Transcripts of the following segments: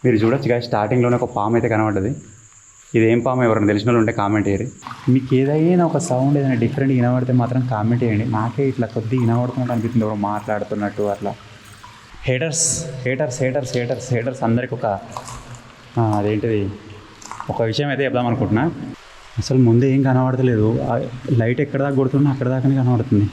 మీరు చూడొచ్చు కదా, స్టార్టింగ్లోనే ఒక పాము అయితే కనబడ్డది. ఇదేం పాము ఎవరైనా తెలిసిన వాళ్ళు ఉంటే కామెంట్ చేయరు. మీకు ఏదైనా ఒక సౌండ్ ఏదైనా డిఫరెంట్ వినబడితే మాత్రం కామెంట్ చేయండి. నాకే ఇట్లా కొద్దిగా వినబడుతున్నట్టు అనిపిస్తుంది, ఎవరు మాట్లాడుతున్నట్టు అట్లా. Haters haters haters haters haters అందరికి ఒక అదేంటిది ఒక విషయం అయితే చెప్దాం అనుకుంటున్నా. అసలు ముందే ఏం కనబడతలేదు, లైట్ ఎక్కడ దాకా కొడుతున్నా అక్కడ దాకానే కనబడుతుంది.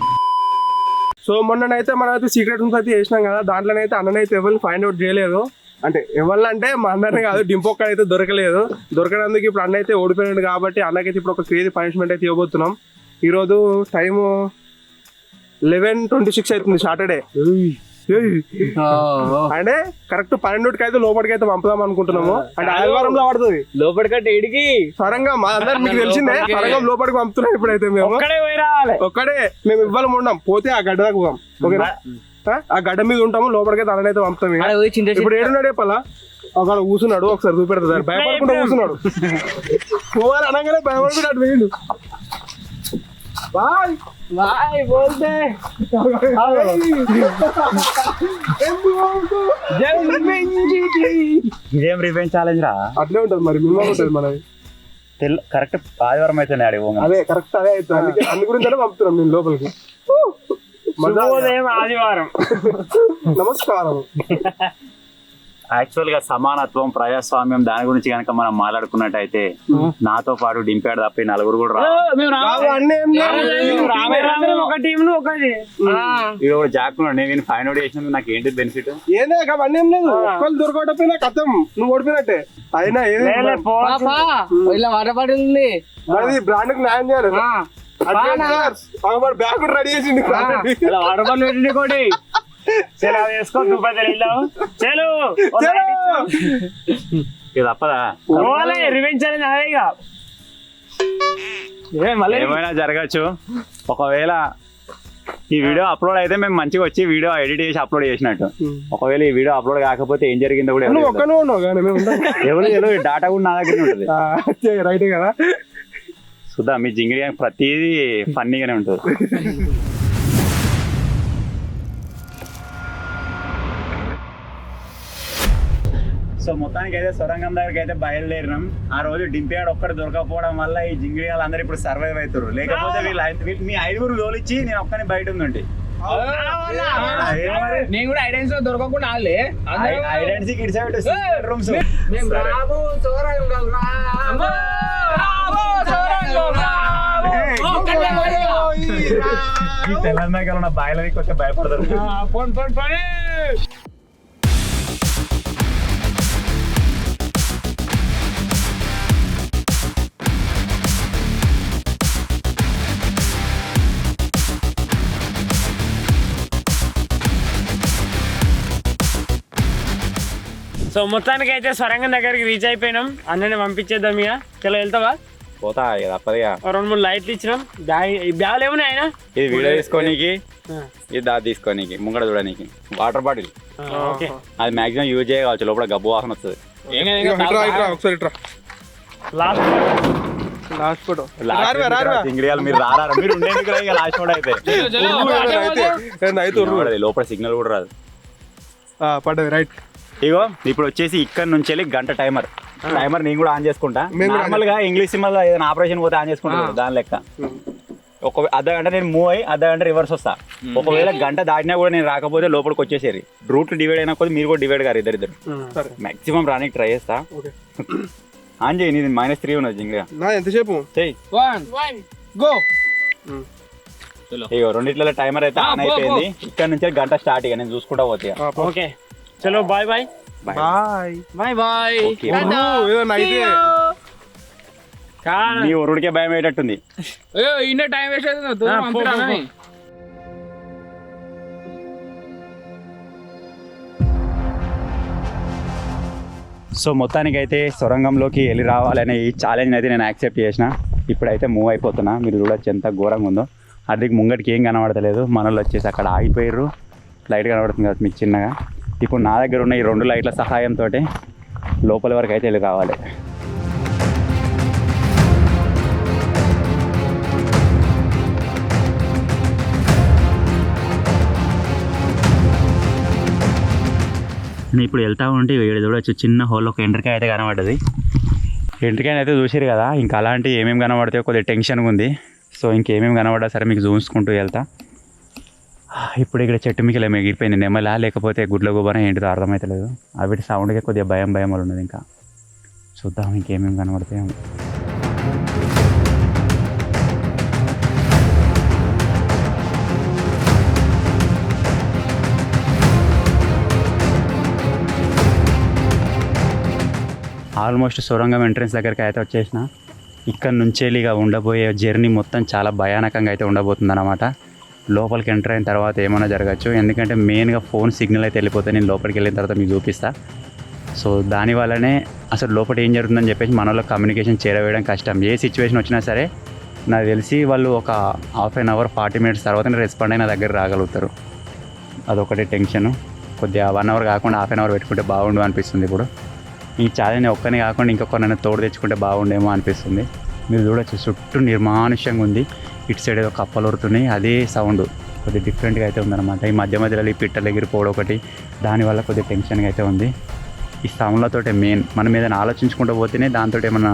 సో మొన్ననైతే మనమైతే సీక్రెట్ రూమ్స్ అయితే చేసినాం కదా, దాంట్లోనైతే అన్ననైతే ఎవరిని ఫైండ్ అవుట్ చేయలేదు. అంటే ఎవరినంటే మా అందరినీ కాదు, డింపొక్క అయితే దొరకలేదు. దొరకనందుకు ఇప్పుడు అన్న అయితే ఓడిపోయినాడు కాబట్టి అన్నకైతే ఇప్పుడు ఒక క్రేజీ పనిష్మెంట్ అయితే ఇవ్వబోతున్నాం. ఈరోజు టైము 11:26 అవుతుంది సాటర్డే. అంటే కరెక్ట్ 12కి అయితే లోపలికి అయితే పంపుదాం అనుకుంటున్నాము. అంటే ఆదివారంలో పడుతుంది లోపలికంటే ఇడికి సరంగా మా అందరు మీకు తెలిసిందే, సరంగం లోపలికి పంపుతున్నాం. ఇప్పుడైతే మేము ఒక్కడే మేము ఇవ్వాలి ఉండం, పోతే ఆ గడ్డ దాకా పోదాం. ఓకేనా, ఆ గడ్డ మీద ఉంటాము, లోపలికి తననైతే పంపుతాం. ఇప్పుడు ఏడున్నాడు చెప్పాలా, అక్కడ కూర్చున్నాడు, ఒకసారి చూపెడతాడు. భయపడకుండా కూర్చున్నాడు, పోవాలి అనగానే భయపడుతున్నాడు. వేయండు బాయ్ బాయ్ బోల్తే ఇదేం రివెంజ్ ఛాలెంజ్ రా, అట్లే ఉంటుంది మరి. మినిమం ఉంటుంది మనది. కరెక్ట్ ఆదివారం అయితే అదే కరెక్ట్ అదే అవుతుంది. అందు గురించి పంపుతున్నాం నేను లోపలికి. ఆదివారం నమస్కారం. యాక్చువల్గా సమానత్వం, ప్రజాస్వామ్యం దాని గురించి కనుక మనం మాట్లాడుకున్నట్టయితే నాతో పాటు డింపాడు తప్పి నలుగురు కూడా జాక్కున్నాడు. నేను ఫైన్ అవుట్ చేసినందుకు నాకు ఏంటి బెనిఫిట్? ఏదే అవన్నీ ఏం లేదు, ఒక్కళ్ళు దొరకకపోయినా కథం నువ్వు ఓడిపోయినట్టే. అయినా ఇలా వడపడింది అది బ్రాండ్ కి న్యాయం చేయాలి. బ్యాగ్ కూడా రెడీ చేసింది. వడపడి కోటి వేసుకో ఇది తప్పదా? ఏమైనా జరగచ్చు. ఒకవేళ ఈ వీడియో అప్లోడ్ అయితే మేము మంచిగా వచ్చి వీడియో ఎడిట్ చేసి అప్లోడ్ చేసినట్టు. ఒకవేళ ఈ వీడియో అప్లోడ్ కాకపోతే ఏం జరిగిందో కూడా ఎవరు డాటా కూడా నా దగ్గర ఉంటుంది. రైట్ కదా, చూద్దాం. మీ జింగిడి ప్రతిదీ ఫన్నీగానే ఉంటుంది. సో మొత్తానికి అయితే సొరంగం దగ్గరికి అయితే బయలుదేరినాం. ఆ రోజు డింపియాడు ఒక్కటి దొరకపోవడం వల్ల ఈ జింగిడి వాళ్ళందరూ ఇప్పుడు సర్వైవ్ అవుతారు. లేకపోతే వీళ్ళు మీ 5 తోలిచ్చి నేను ఒక్కని బయట ఉందండి. నేను కూడా ఐడెన్సీ దొరకకుండా ఐడెన్సీ రూమ్స్ తెలంగాణ బాయిలకి వచ్చే భయపడతారు. సో మొత్తానికి అయితే సొరంగం దగ్గరికి రీచ్ అయిపోయినాం. అన్నని పంపించేద్దాం. ఇక చలో వెళ్తావా? పోతా తప్పదుగా. 2-3 లైట్లు ఇచ్చినాం. బ్యాగులు ఏమున్నాయి ఆయన? ఇది వీడియో తీసుకోనికి, ఇది దా తీసుకోనికి, ముంగడ చూడడానికి. వాటర్ బాటిల్ అది మాక్సిమం యూజ్ చేయవచ్చు, లోపల గబ్బు వాసన వస్తుంది. లాస్ట్ ఫోటో జింగిడియాలు మీరు రారా, మీరు ఉండేందుకు లాస్ట్ ఫోటో అయితే లోపల సిగ్నల్ కూడా రాదు. పడ్డది రైట్. ఇగో ఇప్పుడు వచ్చేసి ఇక్కడ నుంచి వెళ్ళి గంట టైమర్ నేను కూడా ఆన్ చేసుకుంటా. నార్మల్ గా ఇంగ్లీష్ సినిమా ఏదైనా ఆపరేషన్ పోతే ఆన్ చేసుకుంటా, దాని లెక్క. ఒక అర్ధగంట నేను మూవ్ అయ్యి అర్ధగంట రివర్స్ వస్తా. ఒకవేళ గంట దాటినా కూడా నేను రాకపోతే లోపలికి వచ్చేసేది. రూట్లు డివైడ్ అయినా కొద్ది మీరు కూడా డివైడ్ గారు ఇద్దరు. మాక్సిమం రానికి ట్రై చేస్తా. ఆన్ చేయి, నీది -3 ఉన్నది జింగిగా. ఎంతసేపు చెయ్యి. ఇగో రెండిట్ల టైమర్ అయితే ఆన్ అయిపోయింది. ఇక్కడ నుంచి గంట స్టార్ట్. ఇక నేను చూసుకుంటా పోతే. ఓకే చలో bye bye bye bye bye. నీ ఒరుడికే భయం అయ్యేటట్టుంది. ఇన్న టైం వేస్ట్ అవుతుంది. సో మొత్తానికి అయితే సొరంగంలోకి వెళ్ళి రావాలనే ఈ ఛాలెంజ్ అయితే నేను యాక్సెప్ట్ చేసిన. ఇప్పుడైతే మూవ్ అయిపోతున్నా. మీరు చూడొచ్చు ఎంత ఘోరంగా ఉందో. అదికి ముంగటికి ఏం కనబడతలేదు. మనలో వచ్చేసి అక్కడ ఆగిపోయారు. లైట్ కనబడుతుంది కదా మీకు చిన్నగా. ఇప్పుడు నా దగ్గర ఉన్న ఈ 2 లైట్ల సహాయంతో లోపల వరకు అయితే వెళ్ళి రావాలి. నేను ఇప్పుడు వెళ్తా ఉంటే వీడు చూడొచ్చు చిన్న హోల్ ఒక ఎండ్రికాయ అయితే కనబడ్డది. ఎండ్రికాయ అయితే చూసారు కదా, ఇంకా అలాంటి ఏమేమి కనబడితే కొద్దిగా టెన్షన్గా ఉంది. సో ఇంకేమేమి కనబడ్డా సరే మీకు చూసుకుంటూ వెళ్తా. ఇప్పుడు ఇక్కడ చెట్టు మీకు ఎగిరిపోయింది నెమలా లేకపోతే గుడ్ల గుబన ఏంటిదో అర్థమవుతలేదు. అవిటి సౌండ్కే కొద్దిగా భయం వాళ్ళు ఉన్నది. ఇంకా చూద్దాం ఇంకేమేమి కనబడతాయి. ఆల్మోస్ట్ సొరంగం ఎంట్రన్స్ దగ్గరికి అయితే వచ్చేసిన. ఇక్కడ నుంచి ఇక ఉండబోయే జర్నీ మొత్తం చాలా భయానకంగా అయితే ఉండబోతుంది అన్నమాట. లోపలికి ఎంటర్ అయిన తర్వాత ఏమైనా జరగచ్చు, ఎందుకంటే మెయిన్గా ఫోన్ సిగ్నల్ అయితే వెళ్ళిపోతే నేను లోపలికి వెళ్ళిన తర్వాత మీకు చూపిస్తా. సో దానివల్లనే అసలు లోపల ఏం జరుగుతుందని చెప్పేసి మన వాళ్ళకి కమ్యూనికేషన్ చేరవేయడం కష్టం. ఏ సిచ్యువేషన్ వచ్చినా సరే నాకు తెలిసి వాళ్ళు ఒక హాఫ్ అన్ అవర్ 40 minutes తర్వాత రెస్పాండ్ అయిన దగ్గర రాగలుగుతారు. అదొకటి టెన్షను. కొద్దిగా 1 hour కాకుండా హాఫ్ అన్ అవర్ పెట్టుకుంటే బాగుండు అనిపిస్తుంది. ఇప్పుడు ఈ ఛాలెంజ్ ఒక్కనే కాకుండా ఇంకొకరినైనా తోడు తెచ్చుకుంటే బాగుండేమో అనిపిస్తుంది. మీరు చూడొచ్చు చుట్టూ నిర్మానుష్యంగా ఉంది. ఇటు సైడ్ ఏదో కప్పలు ఉరుతున్నాయి, అదే సౌండ్ కొద్దిగా డిఫరెంట్గా అయితే ఉందన్నమాట. ఈ మధ్యలో ఈ పిట్టలు ఎగిరిపోవడం ఒకటి, దానివల్ల కొద్దిగా టెన్షన్గా అయితే ఉంది. ఈ సౌండ్లతోటే మెయిన్ మనం ఏదైనా ఆలోచించుకుంటూ పోతేనే దాంతో ఏమన్నా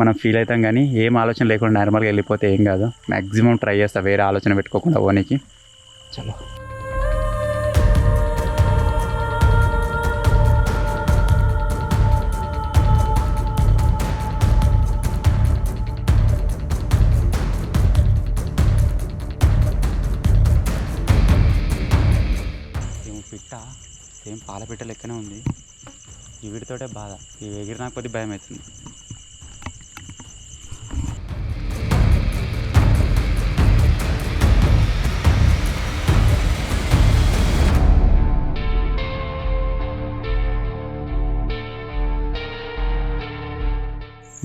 మనం ఫీల్ అవుతాం. కానీ ఏం ఆలోచన లేకుండా నార్మల్గా వెళ్ళిపోతే ఏం కాదు. మ్యాక్సిమం ట్రై చేస్తా వేరే ఆలోచన పెట్టుకోకుండా పోనీకి. చలో పిట్ట సేమ్ పాల పిట్ట లెక్కనే ఉంది. ఈ వీటితోటే బాధ, ఇవి ఎగిరి నాకు కొద్ది భయం అవుతుంది.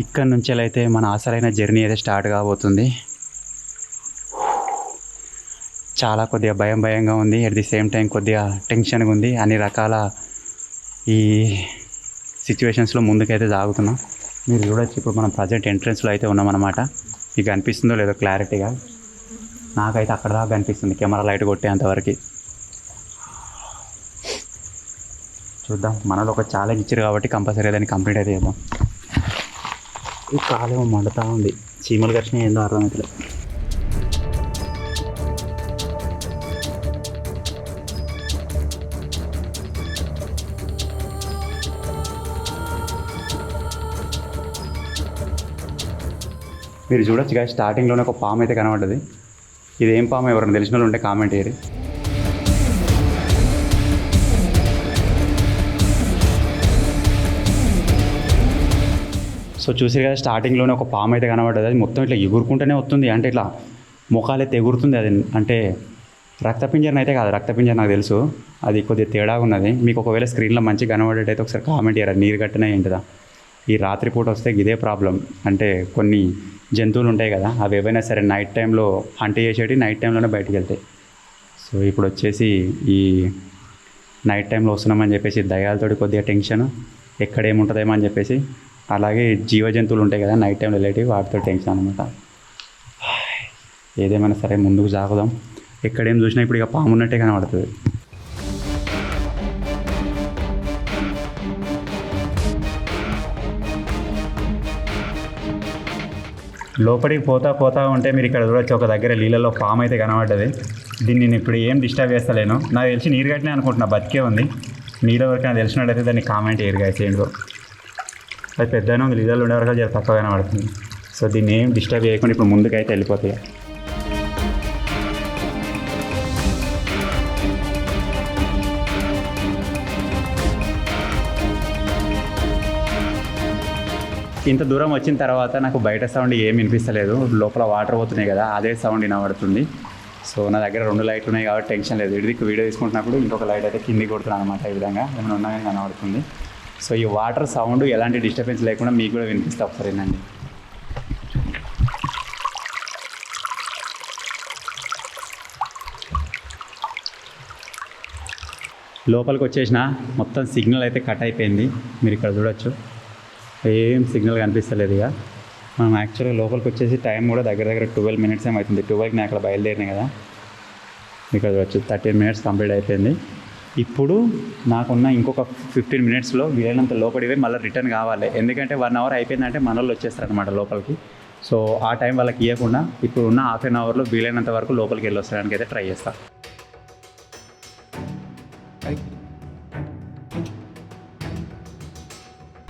ఇక్కడ నుంచి అయితే మన అసలైన జర్నీ అయితే స్టార్ట్ కాబోతుంది. చాలా కొద్దిగా భయంగా ఉంది, అట్ ది సేమ్ టైం కొద్దిగా టెన్షన్గా ఉంది. అన్ని రకాల ఈ సిచ్యువేషన్స్లో ముందుకైతే సాగుతున్నాం. మీరు చూడొచ్చు ఇప్పుడు మనం ప్రజెంట్ ఎంట్రన్స్లో అయితే ఉన్నామన్నమాట. మీకు అనిపిస్తుందో లేదో క్లారిటీగా, నాకైతే అక్కడ దాకా కనిపిస్తుంది కెమెరా లైట్ కొట్టేంతవరకు. చూద్దాం, మనలో ఒక ఛాలెంజ్ ఇచ్చారు కాబట్టి కంపల్సరీ దాన్ని కంప్లీట్ అయితే చేద్దాం. ఈ కాలేమో మండుతూ ఉంది, చీమలు కరిచినా ఏందో అర్థమవుతలేదు. మీరు చూడొచ్చు కదా, స్టార్టింగ్లోనే ఒక పాము అయితే కనబడ్డది. ఇది ఏం పాము ఎవరైనా తెలిసిన వాళ్ళు ఉంటే కామెంట్ చేయరు. సో చూసారు కదా, స్టార్టింగ్లోనే ఒక పాము అయితే కనబడ్డది. అది మొత్తం ఇట్లా ఎగురుకుంటూనే వస్తుంది, అంటే ఇట్లా ముఖాలు అయితే ఎగురుతుంది. అది అంటే రక్తపింజరం అయితే కాదు, రక్తపింజరం నాకు తెలుసు, అది కొద్దిగా తేడాగా ఉన్నది. మీకు ఒకవేళ స్క్రీన్లో మంచిగా కనబడేటైతే ఒకసారి కామెంట్ చేయరా, నీరు గట్టనే ఏంటిదా. ఈ రాత్రిపూట వస్తే ఇదే ప్రాబ్లం. అంటే కొన్ని జంతువులు ఉంటాయి కదా, అవి ఏవైనా సరే నైట్ టైంలో హంట్ చేసేటి నైట్ టైంలోనే బయటకు వెళ్తాయి. సో ఇప్పుడు వచ్చేసి ఈ నైట్ టైంలో వస్తున్నామని చెప్పేసి దయ్యాలతోటి కొద్దిగా టెన్షన్, ఎక్కడేముంటుందేమో అని చెప్పేసి. అలాగే జీవ జంతువులు ఉంటాయి కదా నైట్ టైంలో వెళ్ళేటివి, వాటితో టెన్షన్ అనమాట. ఏదేమైనా సరే ముందుకు సాగుదాం. ఎక్కడేం చూసినా ఇప్పుడు ఇక పాము ఉన్నట్టే కనబడుతుంది. లోపలికి పోతా ఉంటే మీరు ఇక్కడ చూడొచ్చు, ఒక దగ్గర నీళ్ళలో పాము అయితే కనబడ్డది. దీన్ని నేను ఇప్పుడు ఏం డిస్టర్బ్ చేస్తలేను. నాకు తెలిసి నీరు కట్టినే అనుకుంటున్నా, బతికే ఉంది. నీళ్ళ వరకు నాకు తెలిసినట్టయితే దాన్ని కామెంట్ చేయరు గాయస్ ఏంటో. అది పెద్దగానే ఉంది, నీళ్ళలో ఉండే వరకు చాలా తక్కువ కనబడుతుంది. సో దీన్ని ఏం డిస్టర్బ్ చేయకుండా ఇప్పుడు ముందుకైతే వెళ్ళిపోతాయి. ఇంత దూరం వచ్చిన తర్వాత నాకు బయట సౌండ్ ఏం వినిపిస్తలేదు, లోపల వాటర్ పోతున్నాయి కదా అదే సౌండ్ వినబడుతుంది. సో నా దగ్గర 2 లైట్లు ఉన్నాయి కాబట్టి టెన్షన్ లేదు. ఇడికి వీడియో తీసుకుంటున్నప్పుడు ఇంకొక లైట్ అయితే కిందికి కొడుతున్నాను అనమాట. ఈ విధంగా ఏమైనా ఉన్నా కానీ కనబడుతుంది. సో ఈ వాటర్ సౌండ్ ఎలాంటి డిస్టర్బెన్స్ లేకుండా మీకు కూడా వినిపిస్తే ఒకసారి వినండి. లోపలికి వచ్చేసిన మొత్తం సిగ్నల్ అయితే కట్ అయిపోయింది. మీరు ఇక్కడ చూడొచ్చు, ఏం సిగ్నల్ కనిపిస్తలేదు. ఇక మనం యాక్చువల్గా లోపలికి వచ్చేసి టైం కూడా దగ్గర 12 minutes ఏమవుతుంది. 12కి నేను అక్కడ బయలుదేరినాయి కదా, ఇక్కడ చూడొచ్చు 13 minutes కంప్లీట్ అయిపోయింది. ఇప్పుడు నాకున్న ఇంకొక 15 మినిట్స్లో వీలైనంత లోపలికి మళ్ళీ రిటర్న్ కావాలి. ఎందుకంటే 1 అవర్ అయిపోయిందంటే మన వాళ్ళు వచ్చేస్తారు అనమాట లోపలికి. సో ఆ టైం వాళ్ళకి ఇవ్వకుండా ఇప్పుడు ఉన్న హాఫ్ అన్ అవర్లో వీలైనంత వరకు లోపలికి వెళ్ళి వస్తాడానికి అయితే ట్రై చేస్తాను.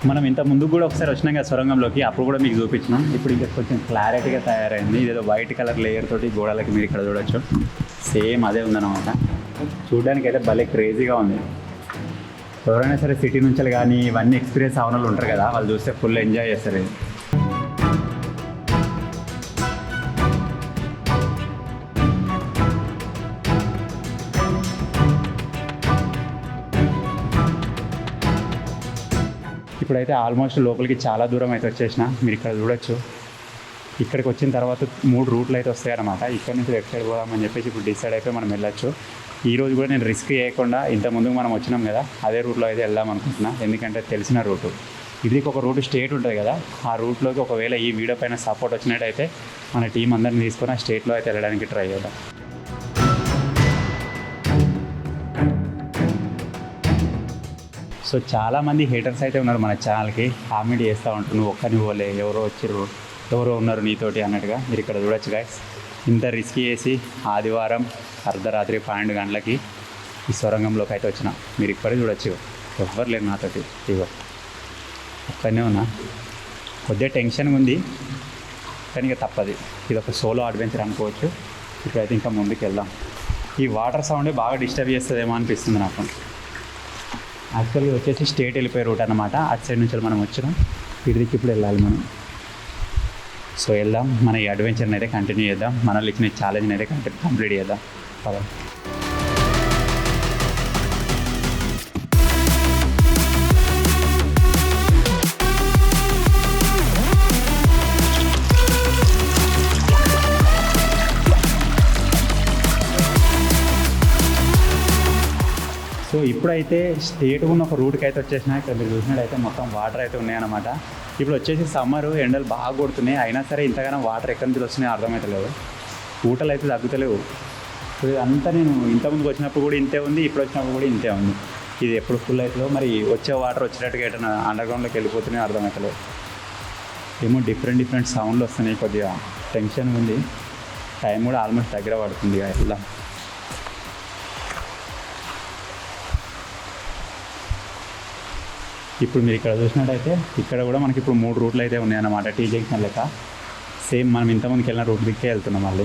మనం ఇంత ముందుకు కూడా ఒకసారి వచ్చినాం కదా సొరంగంలోకి, అప్పుడు కూడా మీకు చూపించినాం. ఇప్పుడు ఇంకా కొంచెం క్లారిటీగా తయారైంది. ఇదేదో వైట్ కలర్ లేయర్ తోటి గోడలకి మీరు ఇక్కడ చూడొచ్చు, సేమ్ అదే ఉందన్నమాట. చూడడానికి అయితే భలే క్రేజీగా ఉంది. ఎవరైనా సరే సిటీ నుంచి కానీ ఇవన్నీ ఎక్స్పీరియన్స్ అవన వాళ్ళు ఉంటారు కదా, వాళ్ళు చూస్తే ఫుల్ ఎంజాయ్ చేస్తారు. ఇది ఇప్పుడైతే ఆల్మోస్ట్ లోపలికి చాలా దూరం అయితే వచ్చేసిన. మీరు ఇక్కడ చూడొచ్చు. ఇక్కడికి వచ్చిన తర్వాత 3 రూట్లు అయితే వస్తాయి అన్నమాట. ఇక్కడ నుంచి లెఫ్ట్ సైడ్ పోదామని చెప్పేసి ఇప్పుడు డిసైడ్ అయిపోయి మనం వెళ్ళొచ్చు. ఈరోజు కూడా నేను రిస్క్ చేయకుండా ఇంతకుముందు మనం వచ్చినాం కదా అదే రూట్లో అయితే వెళ్దాం అనుకుంటున్నా. ఎందుకంటే తెలిసిన రూటు ఇది. ఒక రూట్ స్టేట్ ఉంటుంది కదా, ఆ రూట్లోకి ఒకవేళ ఈ వీడియో పైన సపోర్ట్ వచ్చినట్టయితే మన టీం అందరిని తీసుకొని ఆ స్టేట్లో అయితే వెళ్ళడానికి ట్రై చేద్దాం. సో చాలామంది హేటర్స్ అయితే ఉన్నారు మన ఛానల్కి, కామెంట్ చేస్తూ ఉంటారు నువ్వు ఒక్కని పోలే, ఎవరో వచ్చిర్రు, ఎవరో ఉన్నారు నీతోటి అన్నట్టుగా. మీరు ఇక్కడ చూడొచ్చు గైస్, ఇంత రిస్క్ చేసి ఆదివారం అర్ధరాత్రి 12 గంటలకి ఈ సొరంగంలోకి అయితే వచ్చిన. మీరు ఇక్కడే చూడొచ్చు, ఎవ్వరు లేరు నాతోటి. ఇగో ఒక్కనే ఉన్నా. కొద్దిగా టెన్షన్గా ఉంది కానీ ఇక తప్పది. ఇది ఒక సోలో అడ్వెంచర్ అనుకోవచ్చు. ఇప్పుడైతే ఇంకా ముందుకు వెళ్దాం. ఈ వాటర్ సౌండే బాగా డిస్టర్బ్ చేస్తుందేమో అనిపిస్తుంది నాకు. యాక్చువల్గా వచ్చేసి స్టేట్ వెళ్ళిపోయే రూట్ అనమాట. అటు సైడ్ నుంచి మనం వచ్చినాం, ఇటుదికి ఇప్పుడు వెళ్ళాలి మనం. సో వెళ్దాం, మన ఈ అడ్వెంచర్ని అయితే కంటిన్యూ చేద్దాం. మనల్ని ఇచ్చిన ఛాలెంజ్ని అయితే కంప్లీట్ చేద్దాం. పద. సో ఇప్పుడైతే స్టేట్ ఉన్న ఒక రూట్కి అయితే వచ్చేసిన. ఇక్కడ మీరు చూసినట్టయితే మొత్తం వాటర్ అయితే ఉన్నాయన్నమాట. ఇప్పుడు వచ్చేసి సమ్మరు, ఎండలు బాగా కొడుతున్నాయి. అయినా సరే ఇంతగానో వాటర్ ఎక్కడి నుంచి వస్తున్నాయో అర్థమవుతలేవు. ఊటలు అయితే తగ్గుతలేవు. సో ఇదంతా నేను ఇంతకుముందుకు వచ్చినప్పుడు కూడా ఇంతే ఉంది, ఇప్పుడు వచ్చినప్పుడు కూడా ఇంతే ఉంది. ఇది ఎప్పుడు ఫుల్ అవుతుందో మరి, వచ్చే వాటర్ వచ్చినట్టుగా ఎటన్నా అండర్గ్రౌండ్లోకి వెళ్ళిపోతున్నాయో అర్థమవుతలేవు. ఏమో డిఫరెంట్ సౌండ్లు వస్తున్నాయి. కొద్దిగా టెన్షన్ ఉంది. టైం కూడా ఆల్మోస్ట్ దగ్గర పడుతుంది. వెళ్దాం. ఇప్పుడు మీరు ఇక్కడ చూసినట్టయితే ఇక్కడ కూడా మనకి ఇప్పుడు 3 రూట్లు అయితే ఉన్నాయన్నమాట. టీ జంక్షన్ లెక్క సేమ్ మనం ఇంతకుముందుకు వెళ్ళిన రూట్ దిక్కే వెళ్తున్నాం మళ్ళీ.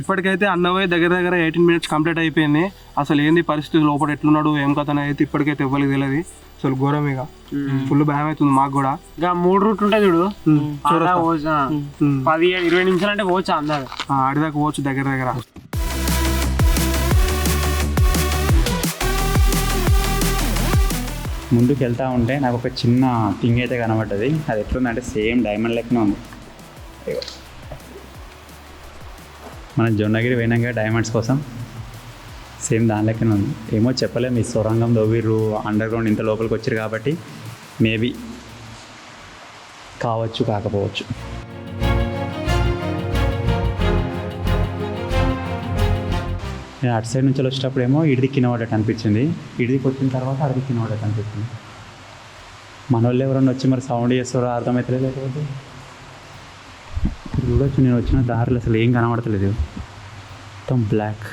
ఇప్పటికైతే అన్నవయ్య దగ్గర 18 మినిట్స్ కంప్లీట్ అయిపోయింది. అసలు ఏంది పరిస్థితి, లోపల ఎట్లున్నాడు ఏం కథ అయితే ఇప్పటికైతే ఇవ్వలేదు తెలియదు. అసలు ఘోరం, ఇక ఫుల్ భయం అవుతుంది మాకు కూడా. ఇక 3 రూట్లు ఉంటాయి చూడు, 17-20 నిమిషాలు అంటే పోవచ్చు అందరు ఆడిదాకా పోవచ్చు దగ్గర. ముందుకు వెళ్తూ ఉంటే నాకు ఒక చిన్న థింగ్ అయితే కనబడ్డది. అది ఎట్లుందంటే సేమ్ డైమండ్ లెక్కనే ఉంది. మన జొన్నగిరి పోయినాక డైమండ్స్ కోసం సేమ్ దాని లెక్కనే ఉంది. ఏమో చెప్పలేము, ఈ సొరంగం దోవిర్రు అండర్గ్రౌండ్ ఇంత లోపలికి వచ్చారు కాబట్టి మేబీ కావచ్చు, కాకపోవచ్చు. నేను అటు సైడ్ నుంచి వచ్చేటప్పుడు ఏమో ఇడిది కినవాడట్టు అనిపించింది, ఇడిదికి వచ్చిన తర్వాత అడిది కినవాడట్టు అనిపించింది. మన వాళ్ళు ఎవరన్నా వచ్చి మరి సౌండ్ చేస్తారో అర్థమవుతలేదు. లేకపోతే చూడొచ్చు, నేను వచ్చిన దారిలో అసలు ఏం కనబడతలేదు, మొత్తం బ్లాక్.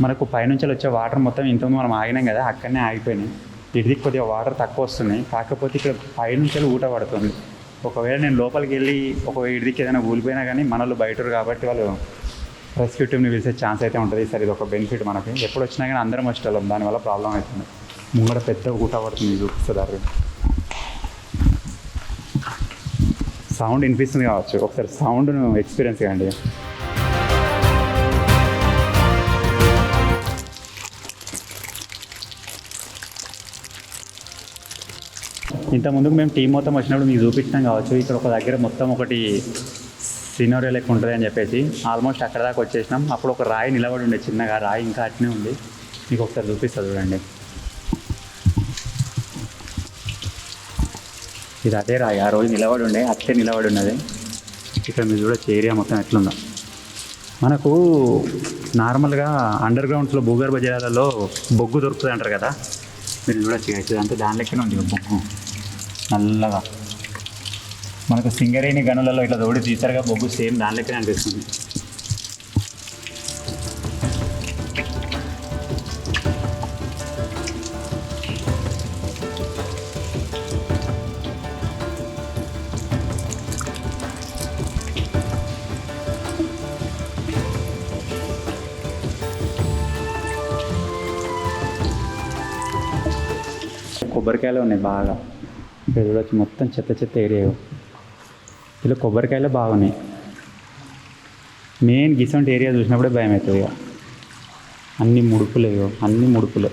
మనకు పైనుంచి వచ్చే వాటర్ మొత్తం ఇంతకుముందు మనం ఆగినాం కదా, అక్కడనే ఆగిపోయినాయి. ఇటుదికి కొద్దిగా వాటర్ తక్కువ వస్తున్నాయి, కాకపోతే ఇక్కడ పైనుంచి ఊట పడుతుంది. ఒకవేళ నేను లోపలికి వెళ్ళి ఇటుదికి ఏదైనా ఊలిపోయినా కానీ మనలు బయటరు కాబట్టి వాళ్ళు రెస్క్యూ టీమ్ని పిలిచే ఛాన్స్ అయితే ఉంటుంది. సరే, ఇది ఒక బెనిఫిట్ మనకి. ఎప్పుడు వచ్చినా కానీ అందరం వచ్చేవాళ్ళం, దానివల్ల ప్రాబ్లం అవుతుంది. ముంగడ పెద్ద ఊట పడుతుంది, చూపిస్తుంది. సౌండ్ వినిపిస్తుంది కావచ్చు, ఒకసారి సౌండ్ను ఎక్స్పీరియన్స్ కాండి. ఇంత ముందుకు మేము టీం మొత్తం వచ్చినప్పుడు మీకు చూపించినాం కావచ్చు. ఇక్కడ ఒక దగ్గర మొత్తం ఒకటి సీనరీ లెక్క ఉంటుంది అని చెప్పేసి ఆల్మోస్ట్ అక్కడ దాకా వచ్చేసినాం. అప్పుడు ఒక రాయి నిలబడి ఉండే, చిన్నగా రాయి ఇంకా అట్నే ఉంది. మీకు ఒకసారి చూపిస్తుంది చూడండి. ఇది అదే రాయి, ఆ రోజు నిలబడి ఉండే అట్లే నిలబడి ఉన్నది. ఇక్కడ మీరు చూడొచ్చు ఏరియా మొత్తం ఎట్లుందో. మనకు నార్మల్గా అండర్ గ్రౌండ్స్లో భూగర్భ జలాలలో బొగ్గు దొరుకుతుంది అంటారు కదా, మీరు చూడొచ్చు ఇది అంటే దాని లెక్కనే ఉంది బొగ్గు నల్లగా. మనకు సింగరేణి గనులలో ఇట్లా తోడి తీసారుగా బొగ్గు, సేమ్ దాని లెక్కనే అనిపిస్తుంది. కొబ్బరికాయలు ఉన్నాయి బాగా, ఇక్కడ చూడవచ్చు మొత్తం చెత్త చెత్త ఏరియా. ఇలా కొబ్బరికాయలు బాగున్నాయి. మెయిన్ గిసంటి ఏరియా చూసినప్పుడే భయం అవుతుంది. ఇక అన్ని ముడుపులే, అన్ని ముడుపులే.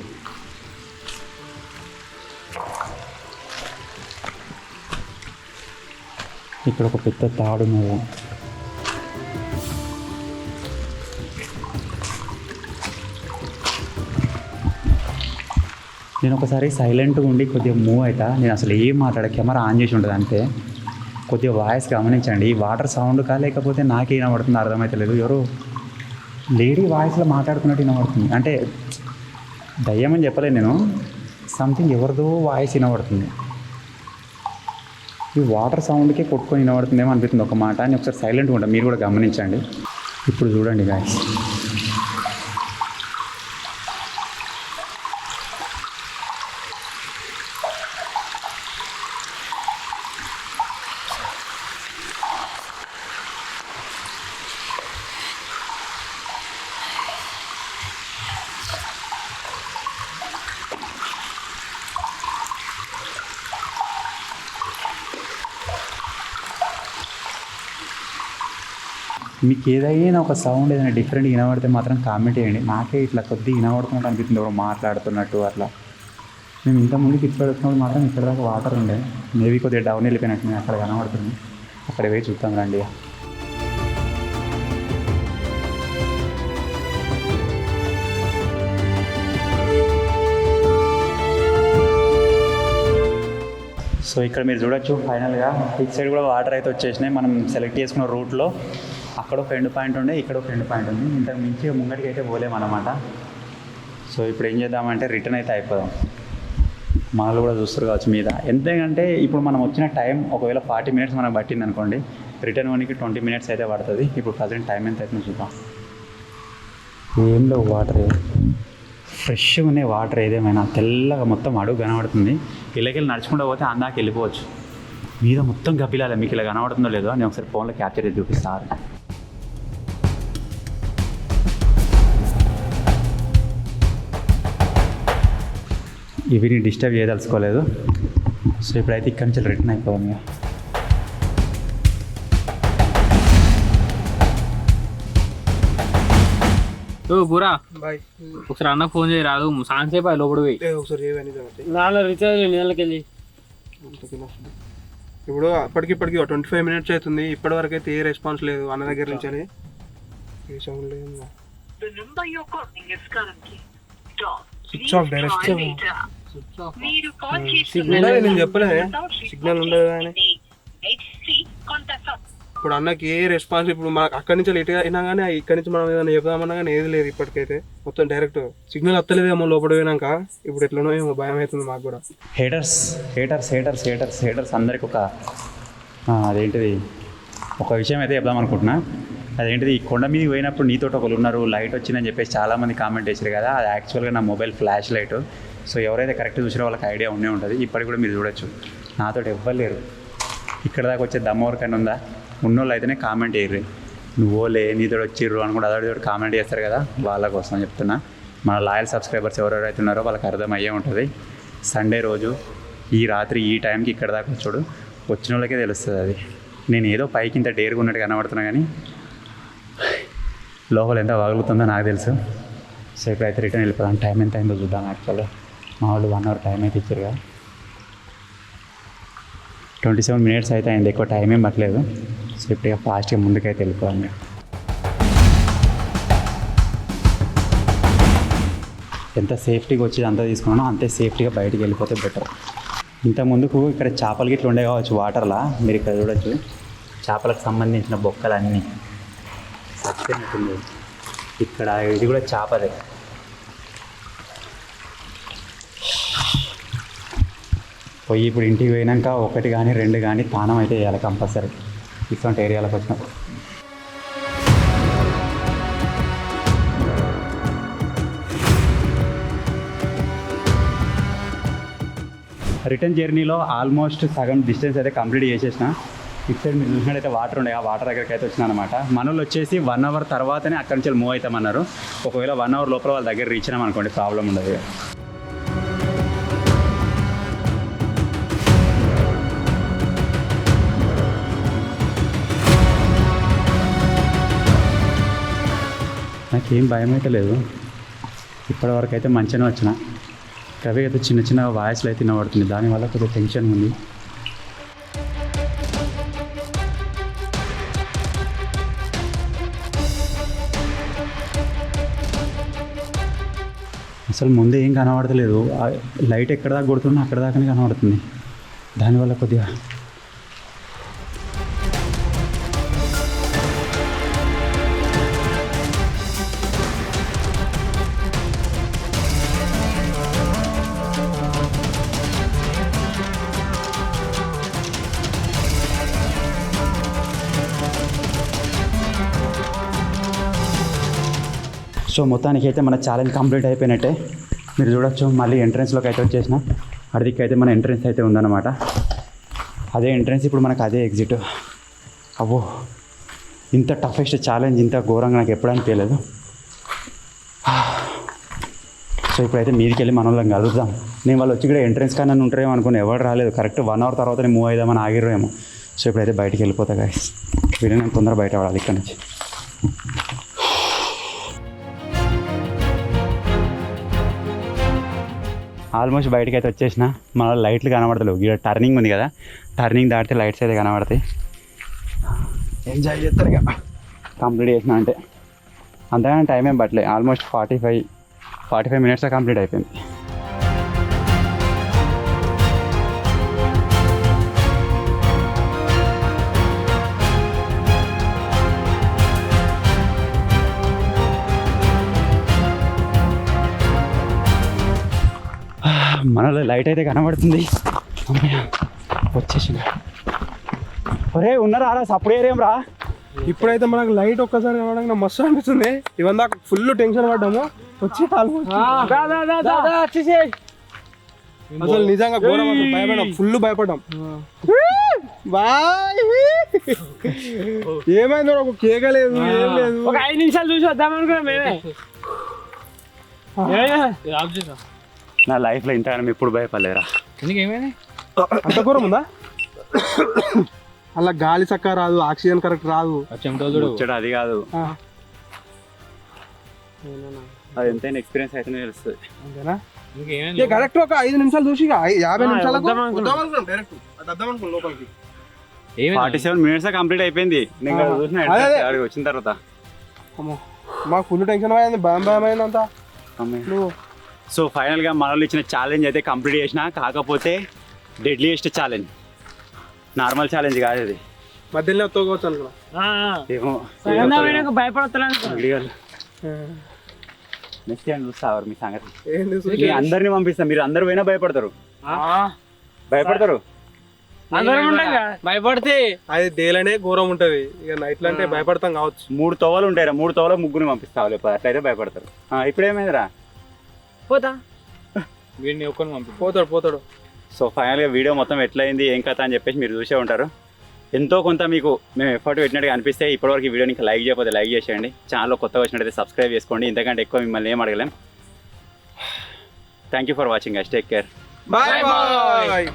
ఇక్కడ ఒక పెద్ద తాడు ఉన్నది. నేను ఒకసారి సైలెంట్గా ఉండి కొద్దిగా మూవ్ అవుతా, నేను అసలు ఏం మాట్లాడ, కెమెరా ఆన్ చేసి ఉంటుంది అంతే. కొద్దిగా వాయిస్ గమనించండి, ఈ వాటర్ సౌండ్ కా లేకపోతే నాకే వినబడుతుంది అర్థమవుతలేదు. ఎవరు లేడీ వాయిస్లో మాట్లాడుకున్నట్టు వినబడుతుంది. అంటే దయ్యమని చెప్పలేదు నేను, సంథింగ్ ఎవరిదో వాయిస్ వినబడుతుంది. ఈ వాటర్ సౌండ్కే కొట్టుకొని వినబడుతుందేమో అనిపిస్తుంది ఒక మాట అని. ఒకసారి సైలెంట్గా ఉంటాం, మీరు కూడా గమనించండి. ఇప్పుడు చూడండి గాయ్స్, మీకు ఏదైనా ఒక సౌండ్ ఏదైనా డిఫరెంట్ వినబడితే మాత్రం కామెంట్ చేయండి. నాకే ఇట్లా కొద్దిగా వినబడుతున్నట్టు అనిపిస్తుంది, ఎవరు మాట్లాడుతున్నట్టు అట్లా. మేము ఇంతకుముందుకి ఇక్కడ వచ్చినప్పుడు మాత్రం ఇక్కడ దాకా వాటర్ ఉండే, మేబీ కొద్దిగా డౌన్ వెళ్ళిపోయినట్టు నేను అక్కడ కనబడుతుంది. అక్కడ పోయి చూద్దాం రండి. సో ఇక్కడ మీరు చూడొచ్చు ఫైనల్గా ఇటు సైడ్ కూడా వాటర్ అయితే వచ్చేసినాయి. మనం సెలెక్ట్ చేసుకున్న రూట్లో అక్కడ ఒక ఎండ్ పాయింట్ ఉండే, ఇక్కడ ఒక ఎండ్ పాయింట్ ఉంది. ఇంతకు మించి ముంగడికి అయితే పోలేమన్నమాట. సో ఇప్పుడు ఏం చేద్దామంటే రిటర్న్ అయితే అయిపోదాం. మనల్ని కూడా చూస్తారు కావచ్చు మీద. ఎందుకంటే ఇప్పుడు మనం వచ్చిన టైం ఒకవేళ 40 minutes మనకు పట్టింది అనుకోండి, రిటర్న్ వన్కి 20 minutes అయితే పడుతుంది. ఇప్పుడు ప్రజెంట్ టైం ఎంత అవుతుందో చూద్దాం. ఏం లేవు వాటర్, ఫ్రెష్గా ఉన్నాయి వాటర్. ఏదేమైనా తెల్లగా మొత్తం అడుగు కనబడుతుంది. ఇళ్ళకెళ్ళి నడుచుకుంటూ పోతే అందాక వెళ్ళిపోవచ్చు. మీద మొత్తం గబ్బిలాలే, మీకు ఇలా కనబడుతుందో లేదో నేను ఒకసారి ఫోన్లో క్యాప్చర్ చేసి చూపిస్తాను. ఇవి డిస్టర్బ్ చేయదలుచుకోలేదు. సో ఇప్పుడైతే ఇక్కడి నుంచి రిటర్న్ అయిపోవాలి. ఓ బురా బాయ్, ఒకసారి అన్న ఫోన్ చేయి రాదు, సాంగ్ సేపు అది లోపల పోయి ఒకసారి నాలో రీఛార్జ్ నెలకి వెళ్ళి. ఇప్పుడు అప్పటికిప్పటికి 25 minutes అవుతుంది, ఇప్పటి వరకు అయితే ఏ రెస్పాన్స్ లేదు అన్న దగ్గర నుంచి. అని ఏ సౌండ్ లేదు, స్విచ్ ఆఫ్ డైరెక్ట్. నేను చెప్పలే సిగ్నల్ ఉండదు కానీ. ఇప్పుడు అన్నకి ఏ రెస్పాన్స్, ఇప్పుడు మనకు అక్కడి నుంచి లేట్గా అయినా కానీ ఇక్కడి నుంచి మనం ఏదైనా చెప్దామన్నా కానీ ఏది లేదు ఇప్పటికైతే. మొత్తం డైరెక్ట్ సిగ్నల్ వస్తలేదేమో లోపల పోయినాక. ఇప్పుడు ఎట్లనో ఏమో భయం అవుతుంది మాకు కూడా. Haters haters haters haters haters అందరికి ఒక అదేంటిది ఒక విషయం అయితే చెప్దాం అనుకుంటున్నా. అదేంటిది, ఈ కొండ మీద పోయినప్పుడు నీతో ఒకరు ఉన్నారు, లైట్ వచ్చిందని చెప్పేసి చాలామంది కామెంట్ చేశారు కదా. అది యాక్చువల్గా నా మొబైల్ ఫ్లాష్ లైట్. సో ఎవరైతే కరెక్ట్ చూసారో వాళ్ళకి ఐడియా ఉండే ఉంటుంది. ఇప్పటికి కూడా మీరు చూడొచ్చు, నాతో ఎవ్వరు లేరు. ఇక్కడ దాకా వచ్చే దమ్మ వరకైనా ఉందా? ఉన్నోళ్ళు అయితేనే కామెంట్ చేయరు. నువ్వోలే నీతో వచ్చిర్రు అనుకుంటే అదొకటి కామెంట్ చేస్తారు కదా, వాళ్ళ కోసం చెప్తున్నా. మన లాయల్ సబ్స్క్రైబర్స్ ఎవరెవరైతే ఉన్నారో వాళ్ళకి అర్థమయ్యే ఉంటుంది. సండే రోజు ఈ రాత్రి ఈ టైంకి ఇక్కడ దాకా వచ్చాడు, వచ్చిన వాళ్ళకే తెలుస్తుంది అది. నేను ఏదో పైకి ఇంత డేర్గా ఉన్నట్టు కనబడుతున్నా కానీ లోపల ఎంత వగులుతుందో నాకు తెలుసు. సో ఇప్పుడైతే రిటర్న్ వెళ్ళిపోదాం. టైం ఎంత అయిందో చూద్దాం. యాక్చువల్గా మా వాళ్ళు 1 hour టైం అయితే ఇచ్చారు కదా. 27 minutes అయితే అయింది, ఎక్కువ టైం ఏం పట్టలేదు. సో ఇప్పుడు ఫాస్ట్గా ముందుకైతే వెళ్ళిపోవాలి. ఎంత సేఫ్టీగా వచ్చి అంతా తీసుకున్నానో అంతే సేఫ్టీగా బయటికి వెళ్ళిపోతే బెటర్. ఇంత ముందుకు ఇక్కడ చేపలు గిట్ల ఉండే కావచ్చు వాటర్లా, మీరు ఇక్కడ చూడొచ్చు చేపలకు సంబంధించిన బొక్కలన్నీ సచ్చినట్టుంది. ఇక్కడ ఇది కూడా చేపదే. పోయి ఇప్పుడు ఇంటికి పోయినాక 1 కానీ 2 కానీ తానం అయితే వేయాలి కంపల్సరీ ఇటువంటి ఏరియాలకు వచ్చినప్పుడు. రిటర్న్ జర్నీలో ఆల్మోస్ట్ సగం డిస్టెన్స్ అయితే కంప్లీట్ చేసేసిన. ఇటు సైడ్ మీరు చూసినట్టయితే వాటర్ ఉండే, ఆ వాటర్ దగ్గరికి అయితే వచ్చిన అనమాట. మనోళ్ళు వచ్చేసి 1 అవర్ తర్వాతనే అక్కడి నుంచి మూవ్ అవుతామన్నారు. ఒకవేళ 1 అవర్ లోపల వాళ్ళ దగ్గర రీచ్ అయినాం అనుకోండి, ప్రాబ్లం ఉండదు. నాకేం భయం అయితే లేదు, ఇప్పటివరకు అయితే మంచిగానే వచ్చిన. కవి అయితే చిన్న చిన్న వాయిస్లు అయితే వినబడుతుంది, దానివల్ల కొద్దిగా టెన్షన్ ఉంది. అసలు ముందే ఏం కనబడతలేదు, లైట్ ఎక్కడ దాకా కొడుతున్నా అక్కడ దాకానే కనబడుతుంది, దానివల్ల కొద్దిగా సో మొత్తానికి అయితే మన ఛాలెంజ్ కంప్లీట్ అయిపోయినట్టే. మీరు చూడొచ్చు మళ్ళీ ఎంట్రన్స్లోకి అయితే వచ్చేసిన. అడిదికి అయితే మన ఎంట్రన్స్ అయితే ఉందన్నమాట. అదే ఎంట్రన్స్, ఇప్పుడు మనకు అదే ఎగ్జిట్. అవ్వో, ఇంత టఫెస్ట్ ఛాలెంజ్ ఇంత ఘోరంగా నాకు ఎప్పుడు అనిపించలేదు. సో ఇప్పుడైతే మీదికి వెళ్ళి మన వాళ్ళని కలుద్దాం. నేను వాళ్ళు వచ్చి కూడా ఎంట్రన్స్ కానీ ఉంటారేమో అనుకుని ఎవరు రాలేదు. కరెక్ట్ 1 అవర్ తర్వాత మూవ్ అవుదామని ఆగిరేమో. సో ఇప్పుడైతే బయటికి వెళ్ళిపోతా గాయస్. వీడియో నేను తొందరగా బయట పడాలి ఇక్కడ నుంచి. ఆల్మోస్ట్ బయటకి అయితే వచ్చేసిన. మన లైట్లు కనబడతలేవు. ఇక్కడ టర్నింగ్ ఉంది కదా, టర్నింగ్ దాటితే లైట్స్ అయితే కనబడతాయి. ఎంజాయ్ చేస్తారు ఇక కంప్లీట్ చేసిన అంటే. అంతగానే టైం ఏం పట్టలేదు, ఆల్మోస్ట్ 45 మినిట్స్ కంప్లీట్ అయిపోయింది. మనలో లైట్ అయితే కనబడుతుంది. అమ్మయ్య వచ్చేసిన. ఒరే ఉన్నారా రా, సప్పుడు ఏరేం రా. ఇప్పుడైతే మనకు లైట్ ఒక్కసారి కనబడంగా మస్తు అనిపిస్తుంది. ఇవన్నీ దాకా ఫుల్ టెన్షన్ పడ్డాము, వచ్చి అసలు నిజంగా ఘోరం, అసలు భయపడ్డాం, ఫుల్ భయపడ్డాం. ఏమైందో ఒక కేక లేదు, ఏం లేదు. ఒక 5 నిమిషాలు చూసి వద్దామనుకున్నాం మేమే. నా లైఫ్లో ఇంతగానో ఎప్పుడు భయపడలేరా. ఏమైనా అంత ఘోరం ఉందా? అలా గాలి చక్కగా రాదు, ఆక్సిజన్ కరెక్ట్ రాదు. వచ్చాడు అది కాదు, అది ఎంతైనా ఎక్స్పీరియన్స్ అయితే తెలుస్తుంది. అంతేనా? కరెక్ట్ ఒక 5 నిమిషాలు చూసి 50 నిమిషాలకు డైరెక్ట్ లోపలికి 47 మినిట్స్ కంప్లీట్ అయిపోయింది. నేను చూసిన వచ్చిన తర్వాత మాకు ఫుల్ టెన్షన్ అయింది, భయం అయింది అంతా. సో ఫైనల్గా మన వాళ్ళు ఇచ్చిన ఛాలెంజ్ అయితే కంప్లీట్ చేసిన. కాకపోతే డెడ్లీయెస్ట్ ఛాలెంజ్, నార్మల్ ఛాలెంజ్ కాదు అది. మధ్యలో తోగవచ్చు అనుకున్నా. నెక్స్ట్ టైం చూస్తారు మీ సంగతి. అందరినీ పంపిస్తాం, మీరు అందరు పోయినా భయపడతారు. భయపడితే అది డేలనే ఘోరం ఉంటది, ఇక నైట్ అంటే భయపడతాం కావచ్చు. 3 తోవలు ఉంటాయి, 3 తోవలో 3 పంపిస్తావు, లేకపోతే అట్లయితే భయపడతారు. ఇప్పుడు ఏమైందిరా, పోతా వీడిని ఒక్కరిని పోతాడు. సో ఫైనల్గా వీడియో మొత్తం ఎట్లయింది ఏం కథ అని చెప్పేసి మీరు చూసే ఉంటారు. ఎంతో కొంత మీకు మేము ఎఫర్ట్ పెట్టినట్టుగా అనిపిస్తే ఇప్పటివరకు ఈ వీడియోని ఇంకా లైక్ చేయకపోతే లైక్ చేసేయండి. ఛానల్లో కొత్తగా వచ్చినట్టయితే సబ్స్క్రైబ్ చేసుకోండి. ఇంతకంటే ఎక్కువ మిమ్మల్ని ఏం అడగలేం. Thank you for watching. Take care. Bye.